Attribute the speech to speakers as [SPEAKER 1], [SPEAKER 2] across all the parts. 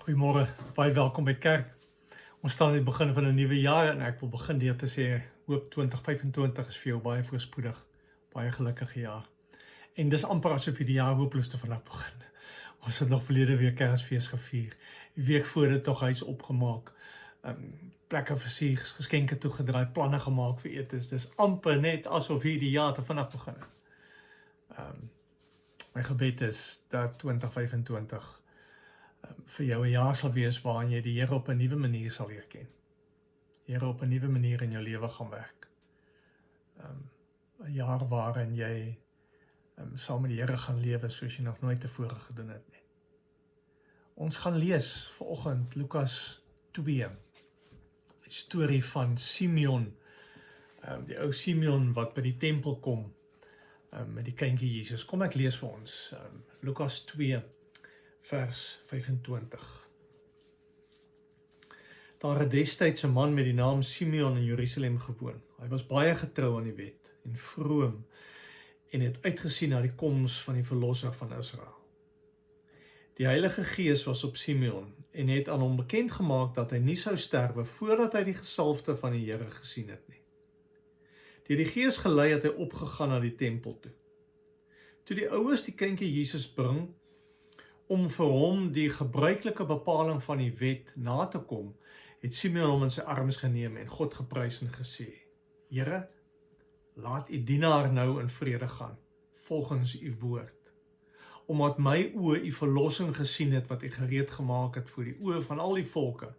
[SPEAKER 1] Goeiemôre, baie welkom by kerk. Ons staan aan die begin van 'n nuwe jaar en ek wil begin deur te sê, hoop 2025 is vir jou baie voorspoedig, baie gelukkige jaar. En dis amper asof die jaar hopeloos te vanaf begin. Ons het nog verlede week Kersfees gevier. Die week voor dit nog huis opgemaak, plekke versier, geskenke toegedraai, planne gemaak vir etes. Dis amper net asof hierdie jaar te vanaf begin het. My gebed is dat 2025 vir jou 'n jaar sal wees waarin jy die Here op 'n nuwe manier sal leer ken. Die Here op 'n nuwe manier in jou lewe gaan werk. 'n Jaar waarin jy saam met die Here gaan lewe soos jy nog nooit tevore gedoen het nie. Ons gaan lees vanoggend Lukas 2, die storie van Simeon, die ou Simeon wat by die tempel kom met die kindjie Jesus. Kom ek lees vir ons, Lukas 2 vers 25. Daar het destyds 'n man met die naam Simeon in Jerusalem gewoon. Hy was baie getrou aan die wet en vroom en het uitgesien na die koms van die verlosser van Israel. Die Heilige Gees was op Simeon en het aan hom bekend gemaak dat hy nie sou sterwe voordat hy die gesalfde van die Here gesien het nie. Deur die Gees gelei het hy opgegaan na die tempel toe. Toe die ouers die kindjie Jesus bring om vir hom die gebruikelike bepaling van die wet na te kom, het Simeon hom in sy arms geneem en God geprys en gesê: Here, laat u dienaar nou in vrede gaan, volgens u woord. Omdat my oë u verlossing gesien het wat u gereed gemaak het voor die oë van al die volke,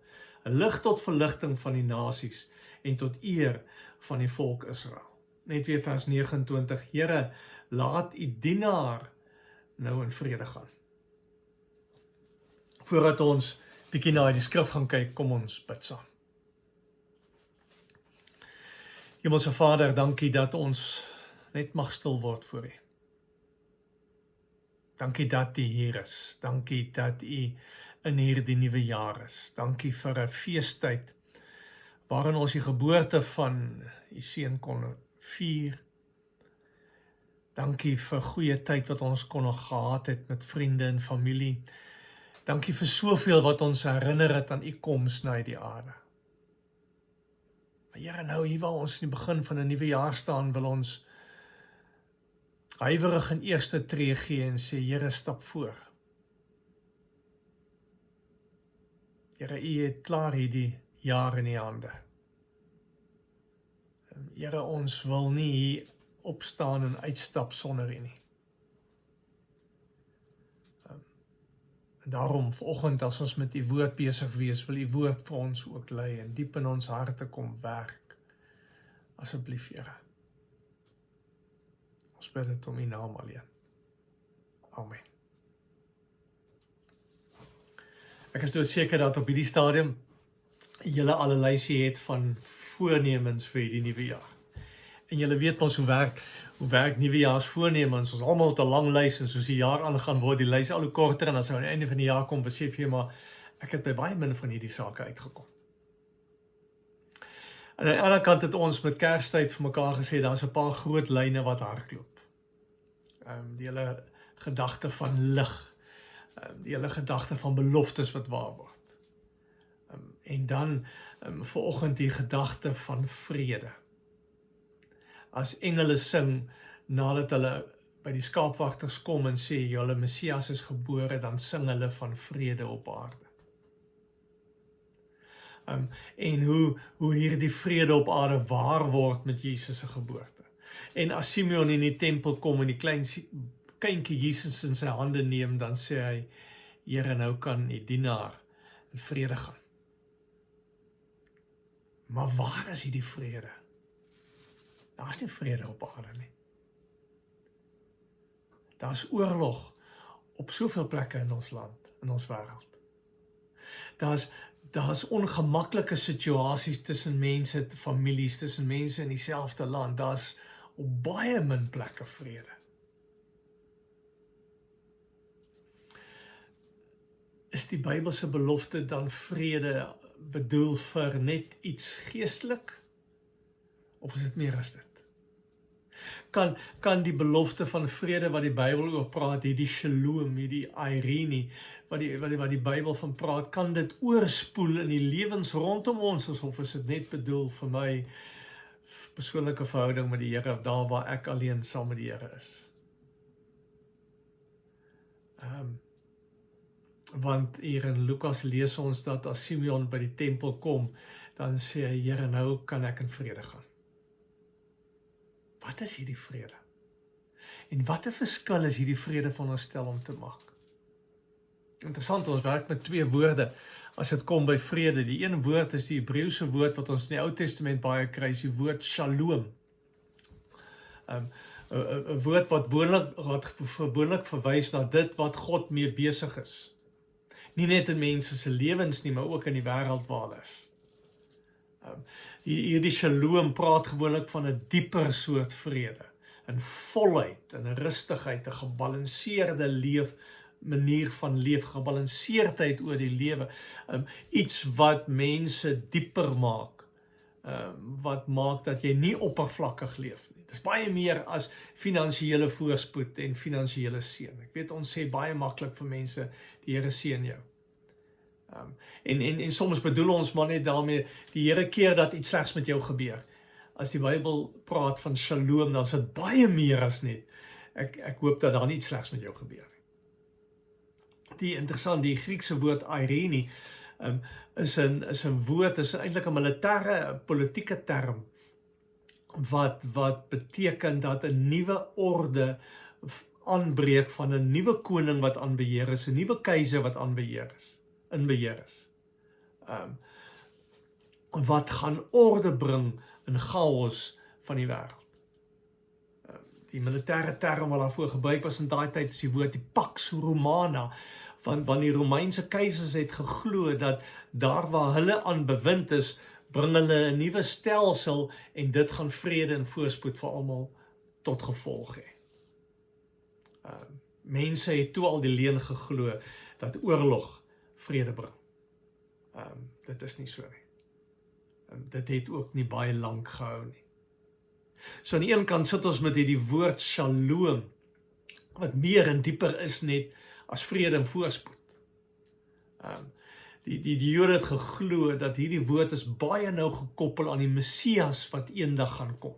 [SPEAKER 1] 'n lig tot verligting van die nasies en tot eer van die volk Israel. Net weer vers 29, Here, laat u dienaar nou in vrede gaan. Voordat ons bietjie na die skrif gaan kyk, kom ons bid saam. Hemelse Vader, dankie dat ons net mag stil word voor U. Dankie dat U hier is. Dankie dat U in hierdie nuwe jaar is. Dankie vir 'n feestyd waarin ons die geboorte van U seun kon vier. Dankie vir goeie tyd wat ons kon gehad het met vriende en familie. Dankie vir soveel wat ons herinner het aan U koms na hierdie aarde. Maar Here, nou hier waar ons in die begin van 'n nuwe jaar staan, wil ons huiwerig in eerste tree gee en sê, Here, stap voor. Here, U het klaar hierdie jaar in die hande. Here, ons wil nie hier opstaan en uitstap sonder U nie. En daarom, vanoggend, as ons met U woord besig wees, wil U woord vir ons ook lei en diep in ons harte kom werk. Asseblief, Here. Ons bid dit om U naam alleen. Amen. Ek is doodseker dat op hierdie stadium julle al 'n lysie het van voornemens vir hierdie nuwe jaar. En julle weet ons hoe werk nuwejaarsvoornemens. Ons almal het 'n lang lys en soos die jaar aangaan word die lys al hoe korter en as jy aan die einde van die jaar kom, besef jy maar ek het by baie min van hierdie sake uitgekom. En aan die ander kant het ons met Kerstyd vir mekaar gesê daar's 'n paar groot lyne wat hardloop. Die hele gedagte van lig, die hele gedagte van beloftes wat waar word. En dan vanoggend die gedagte van vrede. As engele sing, nadat hulle by die skaapwagters kom en sê, julle Messias is gebore, dan sing hulle van vrede op aarde. En hoe hierdie vrede op aarde waar word met Jesus se geboorte. En as Simeon in die tempel kom en die klein kindjie Jesus in sy hande neem, dan sê hy, Here, nou kan die dienaar in vrede gaan. Maar waar is hierdie vrede? Daar is nie vrede op aarde nie. Daar is oorlog op soveel plekke in ons land, in ons wêreld. Daar is ongemaklike situasies tussen mense, families, tussen mense in dieselfde land. Daar is op baie min plekke vrede. Is die Bybelse belofte dan vrede bedoel vir net iets geestelik? Of is dit meer as dit? Kan die belofte van vrede wat die Bybel oor praat, hierdie shalom, hierdie irene, wat die Bybel van praat, kan dit oorspoel in die lewens rondom ons, of is dit net bedoel vir my persoonlike verhouding met die Here, daar waar ek alleen saam met die Here is? Want hier in Lukas lees ons dat as Simeon by die tempel kom, dan sê hy, Here, nou kan ek in vrede gaan. Wat is hierdie vrede? En wat 'n verskil is hierdie vrede van ons stel om te maak? Interessant, ons werk met twee woorde as dit kom by vrede. Die een woord is die Hebreëse woord wat ons in die Ou Testament baie kry, is die woord shalom. 'n woord wat gewoonlik verwys na dit wat God mee besig is. Nie net in mense se lewens nie, maar ook in die wêreld waar hulle is. Hierdie shalom praat gewoonlik van 'n dieper soort vrede, 'n volheid, 'n rustigheid, 'n gebalanseerde manier van leef, gebalanseerdheid oor die lewe, iets wat mense dieper maak, wat maak dat jy nie oppervlakkig leef nie. Dit is baie meer as finansiële voorspoed en finansiële seën. Ek weet, ons sê baie maklik vir mense, die Here seën jou. En soms bedoel ons maar net daarmee, die Here keer dat iets slegs met jou gebeur. As die Bybel praat van shalom, dan is dit baie meer as net, ek hoop dat daar niets slegs met jou gebeur. Die Griekse woord irene, is 'n woord, is eintlik 'n militêre, politieke term, wat beteken dat 'n nuwe orde aanbreek van 'n nuwe koning wat aan beheer is, 'n nuwe keiser wat in beheer is. Wat gaan orde bring in chaos van die wêreld. Die militêre term wat daarvoor gebruik was in daai tyd is die woord die Pax Romana, want die Romeinse keisers het geglo dat daar waar hulle aan bewind is, bring hulle 'n nuwe stelsel en dit gaan vrede en voorspoed vir almal tot gevolg hê. Mense het toe al die leuen geglo dat oorlog vrede bring. Dit is nie so nie. Dit het ook nie baie lank gehou nie. So aan die een kant sit ons met hierdie woord shalom, wat meer en dieper is net as vrede en voorspoed. Die Jode het geglo dat hierdie woord is baie nou gekoppel aan die Messias wat eendag gaan kom.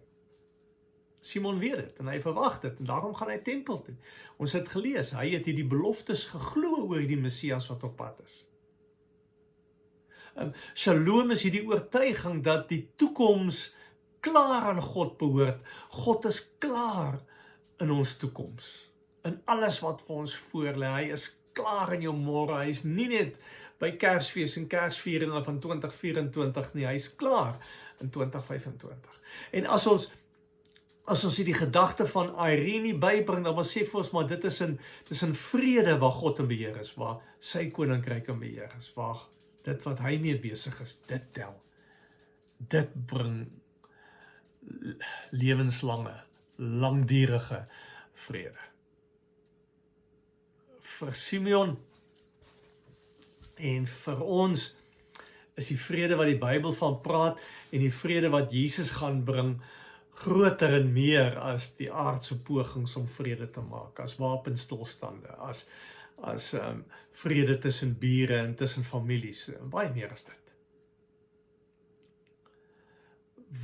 [SPEAKER 1] Simon weet dit en hy verwag dit en daarom gaan hy tempel toe. Ons het gelees, hy het hierdie beloftes geglo oor die Messias wat op pad is. Shalom is hierdie oortuiging dat die toekoms klaar aan God behoort. God is klaar in ons toekoms. In alles wat vir ons voorlê. Hy is klaar in jou môre. Hy is nie net by Kersfees en Kersvieringe van 2024 nie. Hy is klaar in 2025. En as ons hierdie gedagte van irene bybring, dan sê vir ons maar dit is 'n vrede waar God in beheer is, waar sy koninkryk in beheer is, waar dit wat hy mee besig is, dit tel. Dit bring lewenslange, langdurige vrede. Vir Simeon en vir ons is die vrede wat die Bybel van praat en die vrede wat Jesus gaan bring groter en meer as die aardse pogings om vrede te maak, as wapenstilstande, as vrede tussen bure en tussen families, baie meer as dit.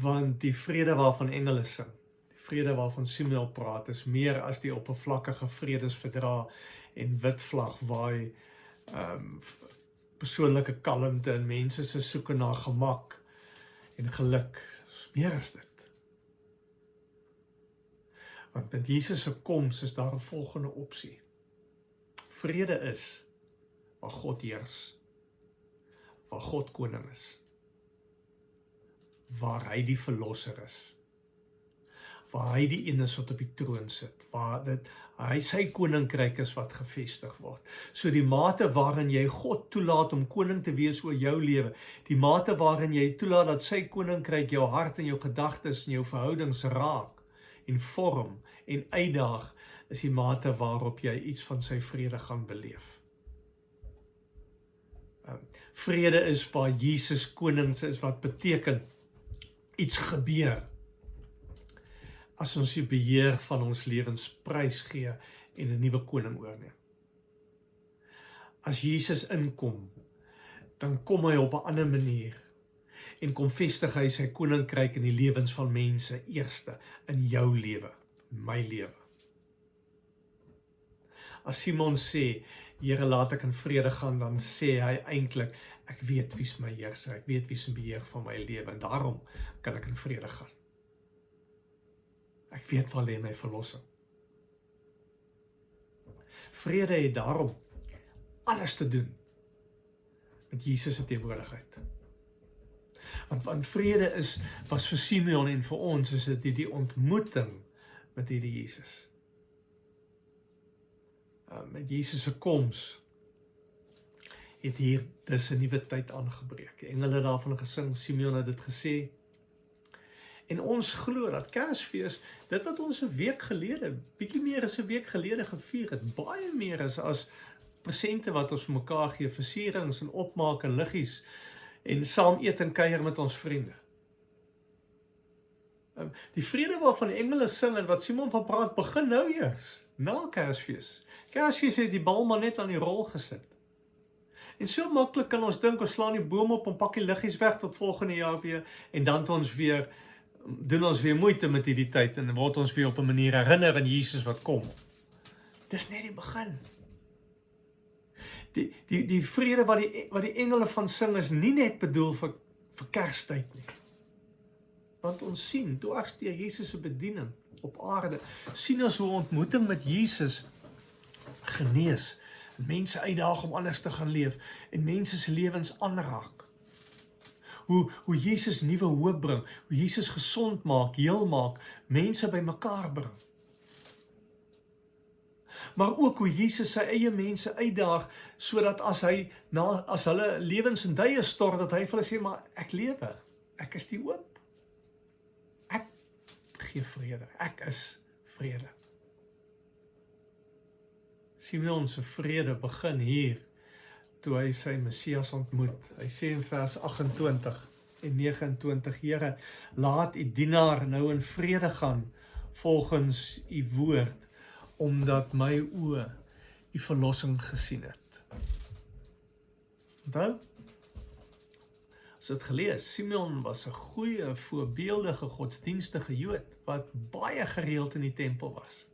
[SPEAKER 1] Want die vrede waarvan engele sing, die vrede waarvan Simeon praat, is meer as die oppervlakkige vredesverdrag en wit vlag waai, persoonlike kalmte en mense se soeke na gemak en geluk, is meer as dit. Want met Jesus se koms is daar 'n volgende opsie. Vrede is waar God heers, waar God koning is, waar hy die verlosser is, waar hy die een is wat op die troon sit, waar hy sy koninkryk is wat gevestig word. So die mate waarin jy God toelaat om koning te wees oor jou lewe, die mate waarin jy toelaat dat sy koninkryk jou hart en jou gedagtes en jou verhoudings raak, en vorm en uitdaag, is die mate waarop jy iets van sy vrede gaan beleef. Vrede is waar Jesus konings is, wat beteken iets gebeur. as ons die beheer van ons lewens prys gee en 'n nuwe koning oorneem. As Jesus inkom, dan kom hy op 'n ander manier en kom vestig hy sy koninkryk in die lewens van mense eerste, in jou lewe, my lewe. As Simon sê, Here, laat ek in vrede gaan, dan sê hy eintlik, ek weet wie's my heerser, ek weet wie's in beheer van my lewe, en daarom kan ek in vrede gaan. Ek weet waar lê my verlossing. Vrede het daarom alles te doen met Jesus se teenwoordigheid. Want vrede was vir Simeon en vir ons, is dit die ontmoeting met hierdie Jesus. Met Jesus se koms het hier dis 'n nuwe tyd aangebreek. Die engele het daarvan gesing, Simeon het dit gesê. En ons glo dat Kersfees, dit wat ons 'n week gelede, bietjie meer as 'n week gelede gevier het, baie meer is as presente wat ons vir mekaar gee, versierings en opmaak en liggies en saam eet en kuier met ons vriende. Die vrede waarvan die engele sing en wat Simon van praat, begin nou eers, na Kersfees. Kersfees het die bal maar net aan die rol gesit. En so maklik kan ons dink, ons slaan die boom op en pak die liggies weg tot volgende jaar weer, en dan doen ons weer moeite met hierdie tyd, en word ons weer op 'n manier herinner aan Jesus wat kom. Dis net die begin. Die vrede wat die engele van sing is nie net bedoel vir Kerstyd nie. Want ons sien, dwars deur Jesus se bediening op aarde, sien ons hoe ontmoeting met Jesus genees, en mense uitdaag om anders te gaan leef, en mense se lewens aanraak. Hoe Jesus nuwe hoop bring, hoe Jesus gesond maak, heel maak, mense by mekaar bring. Maar ook hoe Jesus sy eie mense uitdaag, sodat as hulle lewens in duie stort, dat hy vir hulle sê, maar ek lewe, ek is die hoop. Ek gee vrede, ek is vrede. Simeon se vrede begin hier, toe hy sy Messias ontmoet. Hy sê in vers 28 en 29, Here, laat u dienaar nou in vrede gaan, volgens u woord, omdat my oë u verlossing gesien het. Onthou? As dit gelees, Simeon was 'n goeie, voorbeeldige, godsdienstige Jood, wat baie gereeld in die tempel was.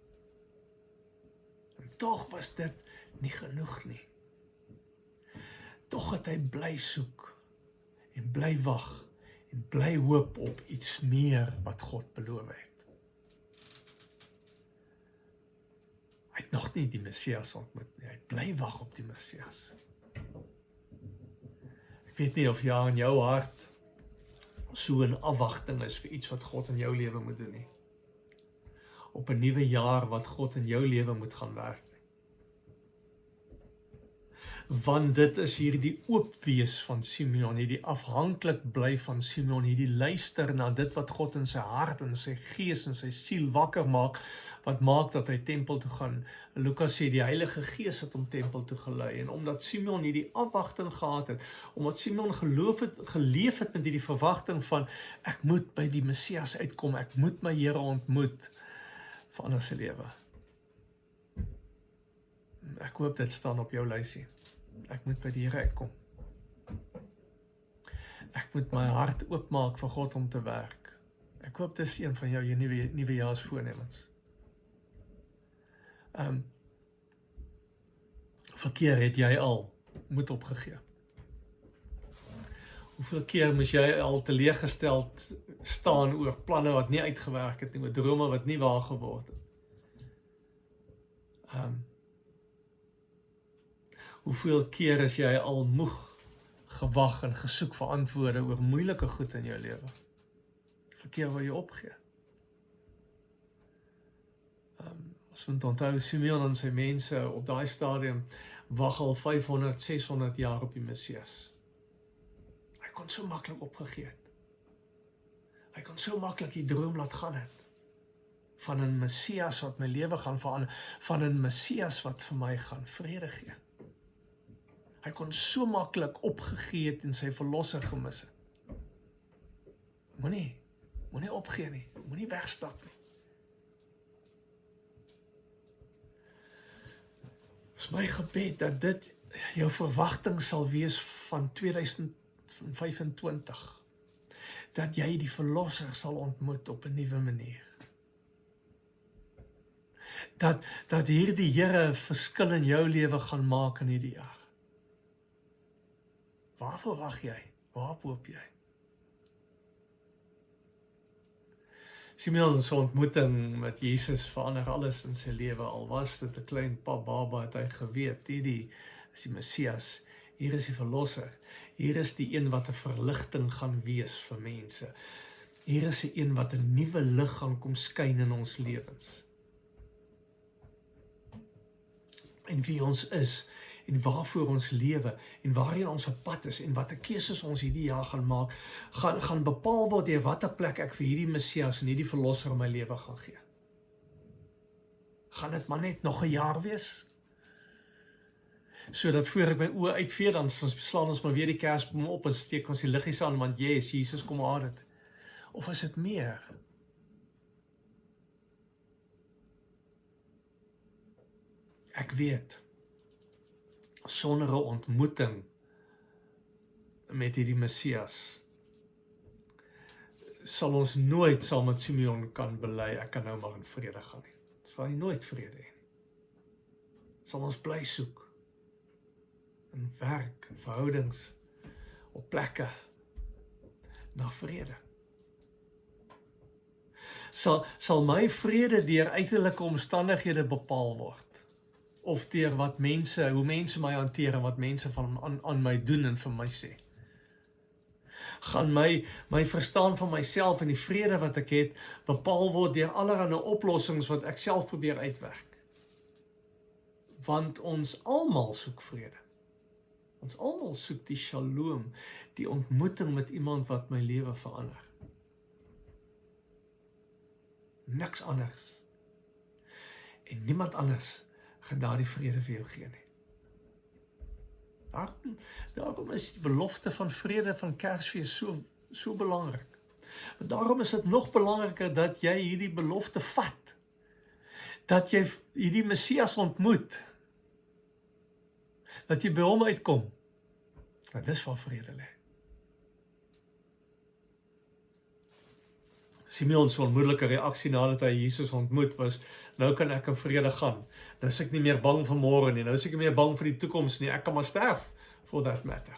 [SPEAKER 1] En tog was dit nie genoeg nie. Tog het hy bly soek, en bly wag, en bly hoop op iets meer wat God beloof het. Hy het nog nie die Messias ontmoet nie, hy het bly wag op die Messias. Ek weet nie of jy in jou hart so 'n afwagting is vir iets wat God in jou lewe moet doen nie. Op 'n nuwe jaar wat God in jou lewe moet gaan werk. Want dit is hierdie oopwees van Simeon, hierdie afhanklik bly van Simeon, hierdie luister na dit wat God in sy hart, en sy gees en sy siel wakker maak, wat maak dat hy tempel toe gaan. Lukas sê, die Heilige Gees het hom tempel toe gelei, en omdat Simeon hierdie afwagting gehad het, omdat Simeon geleef het met hierdie verwagting van, ek moet by die Messias uitkom, ek moet my Here ontmoet, verander sy lewe. Ek hoop dit staan op jou lysie. Ek moet by die Here uitkom. Ek moet my hart oopmaak vir God om te werk. Ek hoop dis een van jou nuwejaarsvoornemens. Verkeer het jy al moed opgegee? Hoeveel keer moes jy al teleurgesteld staan oor planne wat nie uitgewerk het nie, oor drome wat nie waar geword het? Hoeveel keer is jy al moeg gewag en gesoek vir antwoorde oor moeilike goed in jou lewe? Verkeer waar jy opgee. As we onthou, Simeon en sy mense op daai stadium wag al 500, 600 jaar op die Messias. Hy kon so maklik opgegee het. Hy kon so maklik die droom laat gaan het. Van 'n Messias wat my lewe gaan verander, van 'n Messias wat vir my gaan vrede gee. Hy kon so maklik opgegee het en sy verlosser gemis het. Moenie opgee nie, moenie wegstap nie. Dis my gebed dat dit jou verwagting sal wees van 2025. Dat jy die Verlosser sal ontmoet op 'n nuwe manier. Dat hierdie Here 'n verskil in jou lewe gaan maak in hierdie jaar. Waarvoor wag jy? Waarop hoop jy? Simeon se ontmoeting met Jesus verander alles in sy lewe. Al was dit 'n klein baba, het hy geweet, hierdie is die Messias, hier is die Verlosser, hier is die een wat 'n verligting gaan wees vir mense. Hier is die een wat 'n nuwe lig gaan kom skyn in ons lewens. En wie ons is, en waarvoor ons lewe, en waarheen ons op pad is, en wat 'n keuses ons hierdie jaar gaan maak, gaan bepaal word deur watter plek ek vir hierdie Messias en hierdie Verlosser in my lewe gaan gee. Gaan dit maar net nog 'n jaar wees? Sodat voor ek my oë uitvee, dan slaan ons maar weer die kersboom op en steek ons die liggies aan, want yes, Jesus kom aan dit. Of is dit meer? Ek weet, sonder 'n ontmoeting met hierdie Messias, sal ons nooit saam met Simeon kan bely, ek kan nou maar in vrede gaan nie. Sal hy nooit vrede hê. Sal ons bly soek. In werk, in verhoudings, op plekke, na vrede. Sal my vrede deur uiterlike omstandighede bepaal word? Of deur wat hoe mense my hanteer en wat mense aan my doen en vir my sê? Gaan my verstaan van myself en die vrede wat ek het, bepaal word deur allerlei oplossings wat ek self probeer uitwerk? Want ons almal soek vrede. Ons almal soek die shalom, die ontmoeting met iemand wat my lewe verander. Niks anders. En niemand anders gaan daardie vrede vir jou gee nie. Daarom is die belofte van vrede van Kersfees so belangrik. Maar daarom is dit nog belangriker dat jy hierdie belofte vat. Dat jy hierdie Messias ontmoet. Dat jy by hom uitkom. Want dis waar vrede lê. Simeon se onmiddellike reaksie nadat hy Jesus ontmoet was, nou kan ek in vrede gaan. Nou is ek nie meer bang vir môre nie, nou is ek nie meer bang vir die toekoms nie, ek kan maar sterf, for that matter.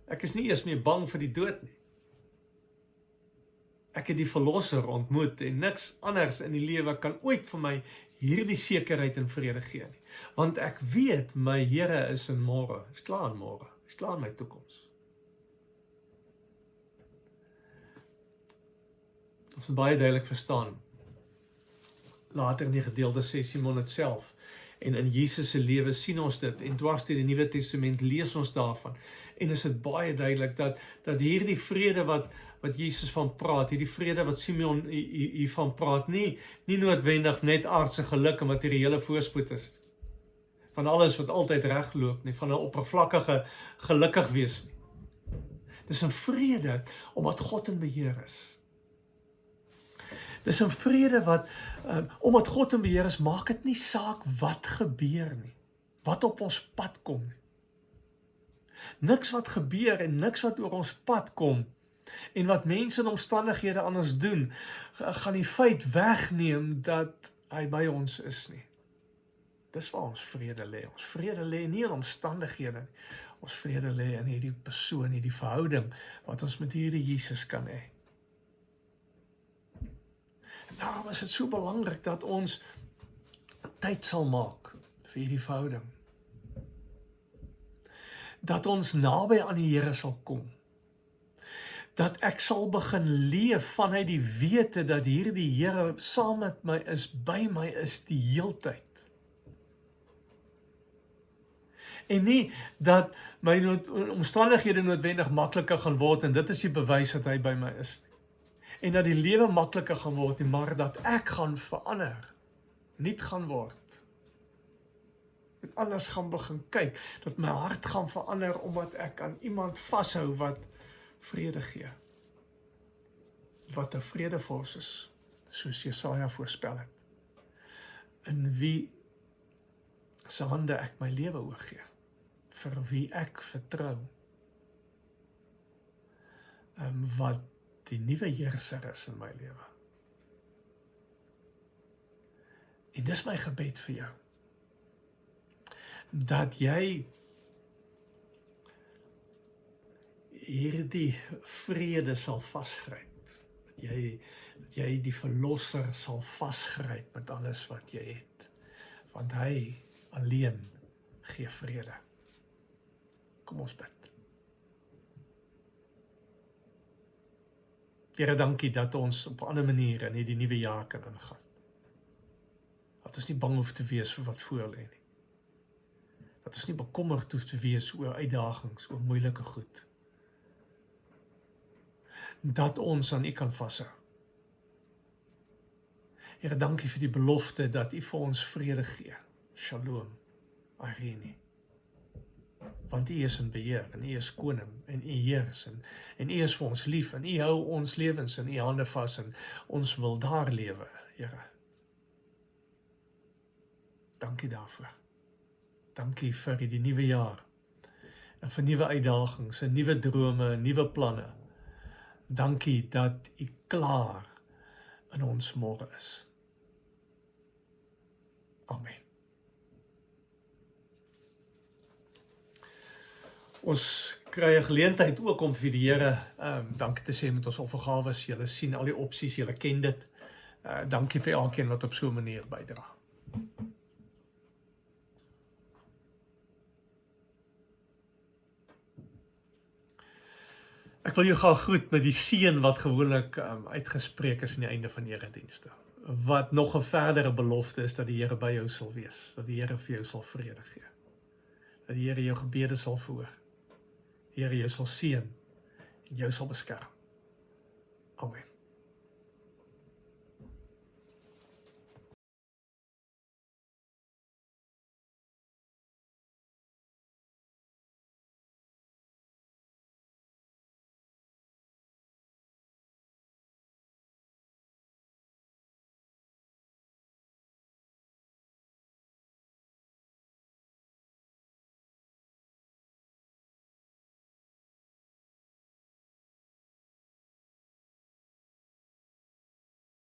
[SPEAKER 1] Ek is nie eers meer bang vir die dood nie. Ek het die Verlosser ontmoet en niks anders in die lewe kan ooit vir my hierdie sekerheid en vrede gee nie. Want ek weet my Here is in môre, is klaar in môre, is klaar in my toekoms. Ons moet baie duidelik verstaan. Later in die gedeelte sê Simon dit self. En in Jesus se lewe sien ons dit. En dwars deur die Nuwe Testament lees ons daarvan. En is dit baie duidelik dat hierdie vrede wat Jesus van praat, hierdie vrede wat Simeon hiervan praat, nie noodwendig net aardse geluk en materiële voorspoed is. Van alles wat altyd regloop nie, van 'n oppervlakkige gelukkig wees nie. Dis 'n vrede omdat God in beheer is. Dis 'n vrede wat, omdat God in beheer is, maak dit nie saak wat gebeur nie. Wat op ons pad kom nie. Niks wat gebeur en niks wat oor ons pad kom, en wat mense en omstandighede aan ons doen, gaan die feit wegneem dat hy by ons is nie. Dis waar ons vrede lê. Ons vrede lê nie in omstandighede nie. Ons vrede lê in hierdie persoon, hierdie verhouding, wat ons met hierdie Jesus kan hê. Daarom is dit so belangrik dat ons tyd sal maak vir hierdie verhouding. Dat ons naby aan die Here sal kom. Dat ek sal begin leef vanuit die wete dat hierdie Here saam met my is, by my is die heeltyd. En nie dat my omstandighede noodwendig makliker gaan word en dit is die bewys dat hy by my is. En dat die lewe makliker gaan word, maar dat ek gaan verander, nie gaan word. En anders gaan begin kyk, dat my hart gaan verander, omdat ek aan iemand vashou wat vrede gee. Wat 'n vredevors is, soos Jesaja voorspel het. In wie se hande ek my lewe oorgee, vir wie ek vertrou, wat die nuwe heerser is in my lewe. En dis my gebed vir jou, dat jy hierdie vrede sal vasgryp, dat jy die verlosser sal vasgryp met alles wat jy het, want hy alleen gee vrede. Kom ons bid. Here, dankie dat ons op 'n ander manier in hierdie nuwe jaar kan ingaan. Dat ons nie bang hoef te wees vir wat voor lê nie. Dat ons nie bekommerd hoef te wees oor uitdagings, oor moeilike goed. Dat ons aan U kan vashou. Here, dankie vir die belofte dat U vir ons vrede gee. Shalom, Irene. Want U is in beheer, en U is koning, en U heers, en U is vir ons lief, en U hou ons lewens in U hande vas, en ons wil daar lewe, Here. Dankie daarvoor. Dankie vir die nuwe jaar, en vir nuwe uitdagings, en nuwe drome, en nuwe planne. Dankie dat U klaar in ons môre is. Amen. Ons kry 'n geleentheid ook om vir die Here dankie te sê met ons offergawes. Julle sien al die opsies, julle ken dit. Dankie vir elkeen wat op so 'n manier bydra. Ek wil jou graag groet met die seën wat gewoonlik uitgespreek is aan die einde van die eredienste. Wat nog 'n verdere belofte is dat die Here by jou sal wees, dat die Here vir jou sal vrede gee. Dat die Here jou gebede sal verhoor. Die Here jou sal seën en jou sal beskerm. Amen.